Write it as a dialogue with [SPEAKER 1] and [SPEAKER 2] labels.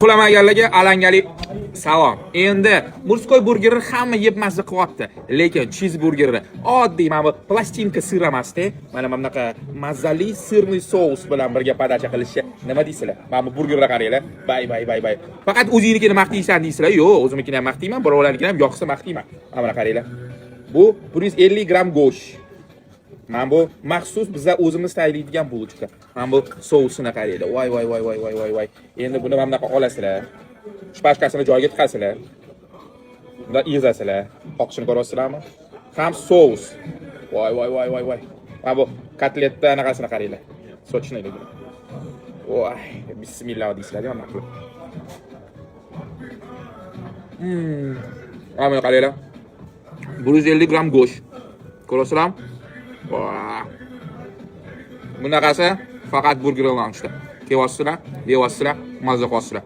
[SPEAKER 1] Uxlamaganlarga alangali salom. Endi murskoy burgerni hamma yeb mazza qilyapti, lekin cheeseburgerni oddiy mana bu plastinka sir emasda, mana bunaqa mazali sirli sous bilan birga podacha qilishi nima deysizlar? Mana bu burgerni qaranglar. Bay. Faqat o'zingiznikini maqtaysan deysizlar. Yo'q, o'zimnikini ham maqtayman, birovlarnikini ham yoqsa maqtayman. Mana buni qaranglar. Bu 150 gram go'sht. Mana bu maxsus bizlar o'zimiz tayyorlaydigan bulочка. Mana bu sousini qaranglar. Voy. Endi buni mana bunaqa olasizlar. Shpashkasini joyiga tiqasizlar. Bunda ezasizlar. Oqishini ko'rasizlarmi? Ham sous. Voy. Mana bu kotletda anaqasini qaranglar. Sochini. Voy, bismillah deysizlar, mana bu. Mana buni qaranglar. 150 gram go'sht. Ko'rasizlarmi? Bunaqasi faqat burger lounge'da. Kelyapsizlar, yeyapsizlar, mazza qilasizlar.